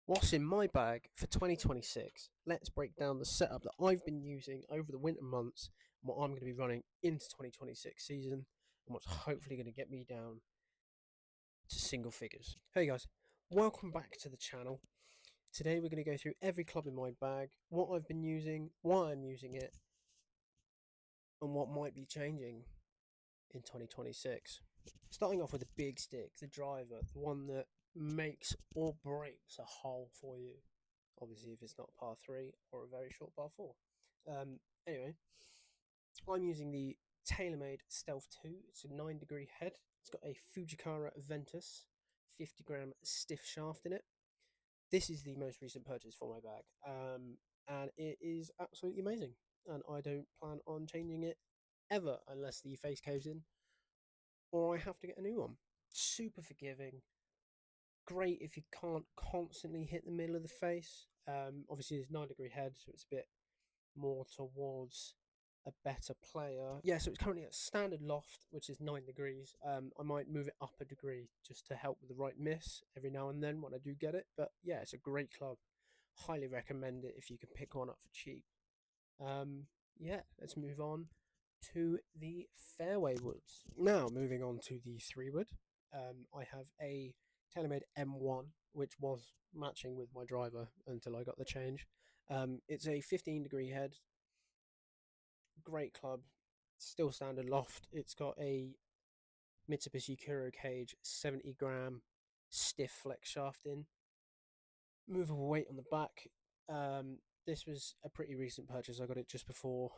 What's in my bag for 2026? Let's break down the setup that I've been using over the winter months and what I'm going to be running into 2026 season and what's hopefully going to get me down to single figures. Hey guys, welcome back to the channel. Today we're going to go through every club in my bag, what I've been using, why I'm using it, and what might be changing in 2026. Starting off with the big stick, the driver, the one that makes or breaks a hole for you. Obviously, if it's not a par 3 or a very short par 4. Anyway, I'm using the TaylorMade Stealth 2. It's a 9-degree head. It's got a Fujikara Ventus 50-gram stiff shaft in it. This is the most recent purchase for my bag, and it is absolutely amazing. And I don't plan on changing it ever unless the face caves in or I have to get a new one. Super forgiving. Great if you can't constantly hit the middle of the face. Obviously, it's 9-degree head, so it's a bit more towards a better player. Yeah, so it's currently at standard loft, which is 9 degrees. I might move it up a degree just to help with the right miss every now and then when I do get it. But yeah, it's a great club. Highly recommend it if you can pick one up for cheap. Yeah, let's move on to the fairway woods. Now, moving on to the 3-wood. I have a TaylorMade M1, which was matching with my driver until I got the change. It's a 15-degree head. Great club. Still standard loft. It's got a Mitsubishi Kuro Cage 70-gram stiff flex shaft in. Movable weight on the back. This was a pretty recent purchase. I got it just before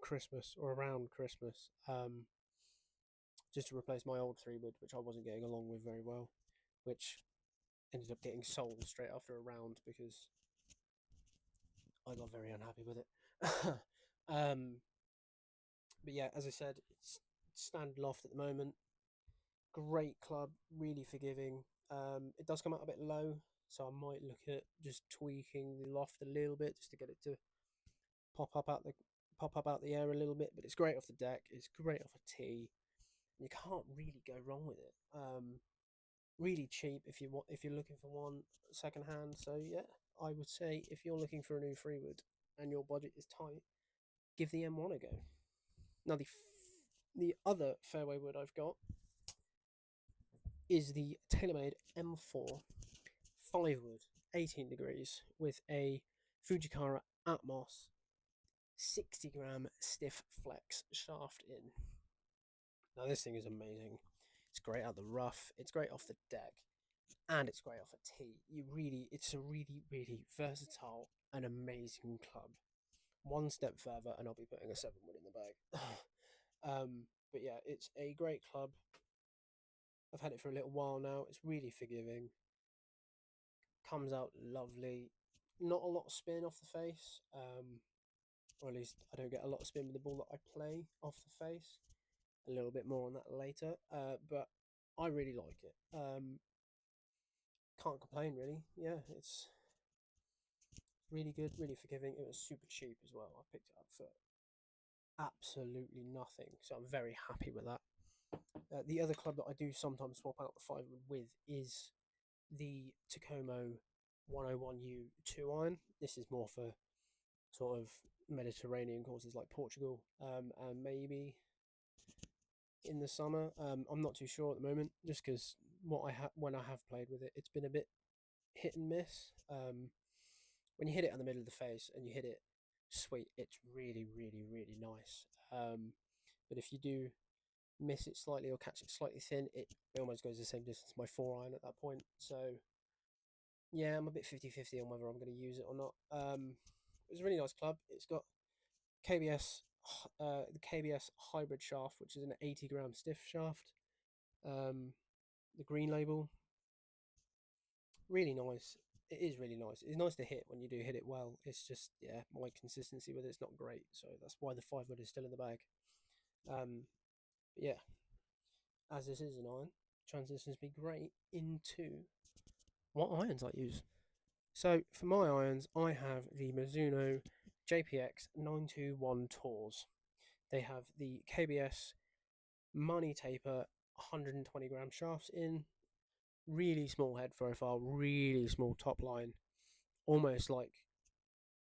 Christmas or around Christmas. Just to replace my old 3-wood, which I wasn't getting along with very well, which ended up getting sold straight after a round because I got very unhappy with it. But yeah, as I said, it's standard loft at the moment. Great club, really forgiving. It does come out a bit low, so I might look at just tweaking the loft a little bit just to get it to pop up out the air a little bit. But it's great off the deck. It's great off a tee. You can't really go wrong with it. Really cheap if you're looking for one second hand. So yeah, I would say if you're looking for a new 3-wood and your budget is tight, give the M1 a go. Now the other fairway wood I've got is the TaylorMade M4 5-wood 18 degrees with a Fujikara Atmos 60-gram stiff flex shaft in. Now this thing is amazing. It's great out the rough, it's great off the deck, and it's great off a tee. It's a really, really versatile and amazing club. One step further, and I'll be putting a 7-wood in the bag. But yeah, it's a great club. I've had it for a little while now. It's really forgiving. Comes out lovely. Not a lot of spin off the face, or at least I don't get a lot of spin with the ball that I play off the face. A little bit more on that later, but I really like it. Can't complain really. Yeah, it's really good, really forgiving. It was super cheap as well. I picked it up for absolutely nothing, so I'm very happy with that. The other club that I do sometimes swap out the 5-wood with is the Takomo 101U 2 iron. This is more for sort of Mediterranean courses like Portugal, and maybe in the summer. I'm not too sure at the moment, just because when I have played with it, it's been a bit hit and miss. When you hit it on the middle of the face and you hit it sweet, it's really, really, really nice. But if you do miss it slightly or catch it slightly thin, it almost goes the same distance as my 4 iron at that point. So yeah, I'm a bit 50-50 on whether I'm going to use it or not. It's a really nice club. It's got KBS, the KBS hybrid shaft, which is an 80-gram stiff shaft. The green label, really nice. It is really nice. It's nice to hit when you do hit it well. It's just, yeah, my consistency with it's not great, so that's why the 5-wood is still in the bag. But yeah, as this is an iron, transitions me great into what irons I use. So for my irons, I have the Mizuno JPX 921 Tours. They have the KBS Money Taper 120-gram shafts in. really small head profile, really small top line, almost like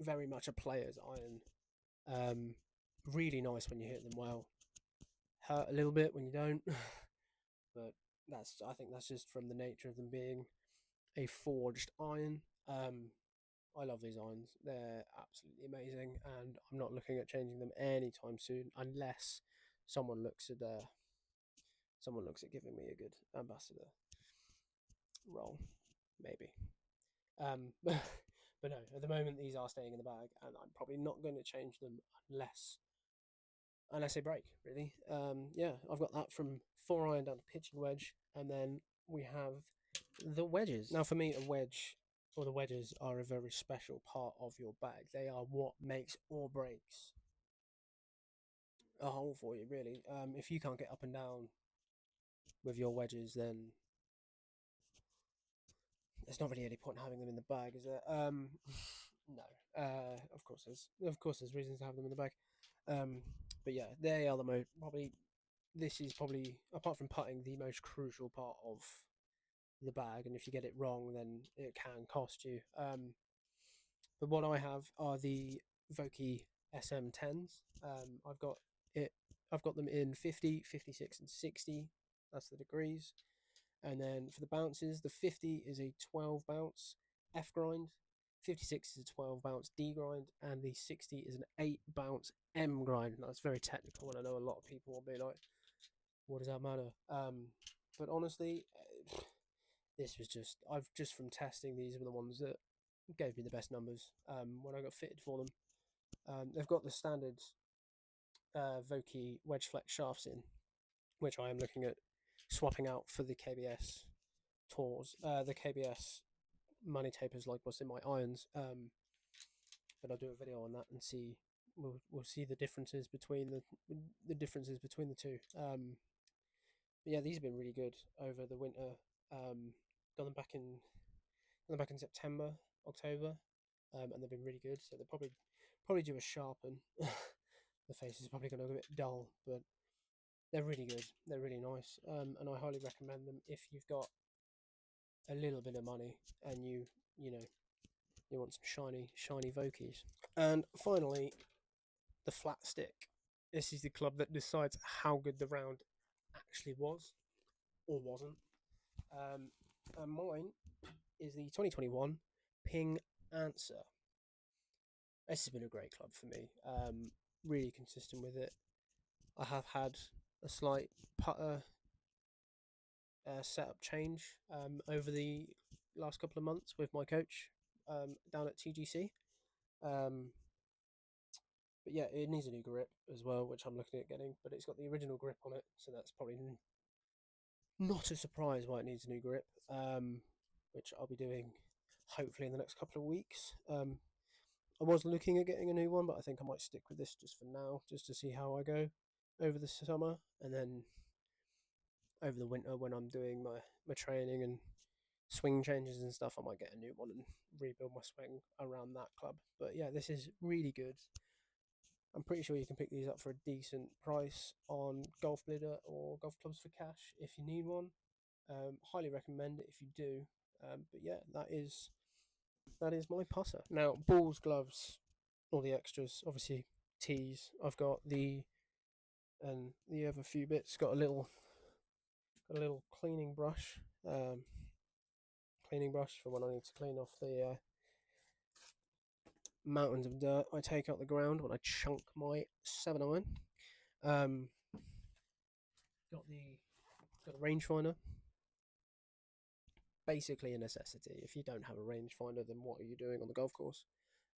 very much a player's iron. Um, really nice when you hit them well. Hurt a little bit when you don't, but I think that's just from the nature of them being a forged iron. I love these irons; they're absolutely amazing, and I'm not looking at changing them anytime soon, unless someone looks at giving me a good ambassador role, maybe. But no, at the moment these are staying in the bag, and I'm probably not going to change them unless they break. Really, yeah, I've got that from 4 iron down to pitching wedge, and then we have the wedges. Now, for me, a wedge or the wedges are a very special part of your bag. They are what makes or breaks a hole for you, really. If you can't get up and down with your wedges, then there's not really any point in having them in the bag, is there? No. Of course there's reasons to have them in the bag. Um, but yeah, they are the most probably. This is probably, apart from putting, the most crucial part of the bag, and if you get it wrong, then it can cost you. But what I have are the Vokey SM10s. It. I've got them in 50, 56, and 60. That's the degrees. And then for the bounces, the 50 is a 12 bounce F grind, 56 is a 12 bounce D grind, and the 60 is an 8 bounce M grind. Now, that's very technical, and I know a lot of people will be like, what does that matter? But honestly, this was I've just from testing, these were the ones that gave me the best numbers when I got fitted for them. They've got the standard Vokey wedge flex shafts in, which I am looking at swapping out for the KBS tours, the KBS money tapers like what's in my irons. But I'll do a video on that and see. We'll see the differences between the two. But yeah, these have been really good over the winter. Got them back in September, October, and they've been really good. So they're probably do a sharpen. The face is probably going to look a bit dull, but they're really good. They're really nice, and I highly recommend them if you've got a little bit of money and you want some shiny Vokies. And finally, the flat stick. This is the club that decides how good the round actually was or wasn't. And mine is the 2021 Ping Answer. This has been a great club for me. Really consistent with it. I have had a slight putter setup change over the last couple of months with my coach down at TGC. But yeah, it needs a new grip as well, which I'm looking at getting. But it's got the original grip on it, so that's probably not a surprise why it needs a new grip. Which I'll be doing hopefully in the next couple of weeks. I was looking at getting a new one, but I think I might stick with this just for now, just to see how I go over the summer, and then over the winter when I'm doing my training and swing changes and stuff, I might get a new one and rebuild my swing around that club. But yeah, this is really good. I'm pretty sure you can pick these up for a decent price on Golf Blidder or Golf Clubs for Cash if you need one. Highly recommend it if you do. But yeah, that is my putter. Now, balls, gloves, all the extras, obviously tees. I've got the other few bits. Got a little cleaning brush. Cleaning brush for when I need to clean off the mountains of dirt I take out the ground when I chunk my 7 iron. Got the rangefinder. Basically a necessity. If you don't have a rangefinder, then what are you doing on the golf course?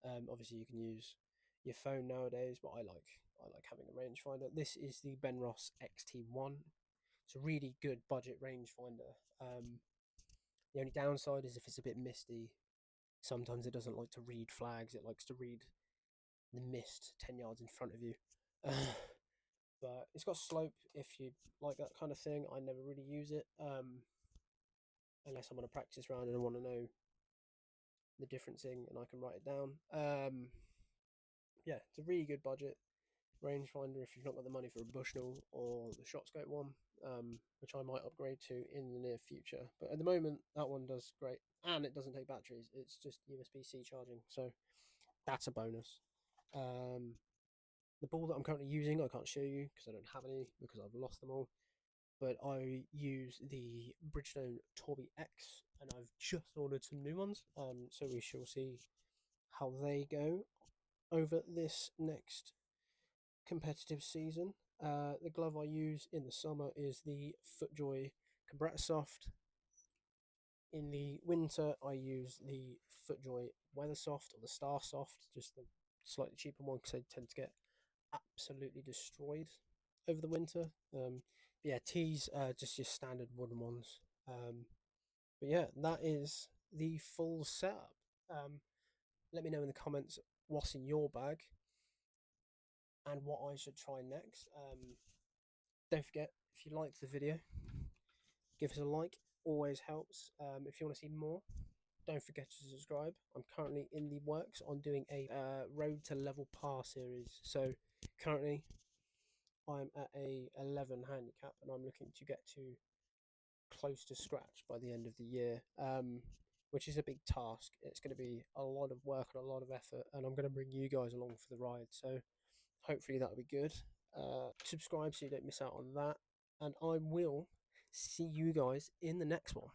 Obviously you can use your phone nowadays, but I like having a rangefinder. This is the Ben Ross XT1. It's a really good budget rangefinder. The only downside is if it's a bit misty, sometimes it doesn't like to read flags. It likes to read the mist 10 yards in front of you. But it's got slope if you like that kind of thing. I never really use it unless I'm on a practice round and I want to know the differencing and I can write it down. Yeah, it's a really good budget. rangefinder if you've not got the money for a Bushnell or the shot scope one, which I might upgrade to in the near future. But at the moment, that one does great, and it doesn't take batteries. It's just USB-C charging, so that's a bonus. Um, the ball that I'm currently using, I can't show you because I don't have any because I've lost them all. But I use the Bridgestone Torby X, and I've just ordered some new ones. So we shall see how they go over this next competitive season. The glove I use in the summer is the FootJoy Compressor Soft. In the winter, I use the FootJoy Weather Soft or the Star Soft, just the slightly cheaper one because they tend to get absolutely destroyed over the winter. Yeah, tees just your standard wooden ones. But yeah, that is the full setup. Let me know in the comments what's in your bag and what I should try next. Don't forget, if you liked the video, give us a like, always helps. If you want to see more, don't forget to subscribe. I'm currently in the works on doing a road to level par series. So currently I'm at a 11 handicap and I'm looking to get to close to scratch by the end of the year, which is a big task. It's going to be a lot of work and a lot of effort, and I'm going to bring you guys along for the ride. So hopefully that'll be good. Subscribe so you don't miss out on that, and I will see you guys in the next one.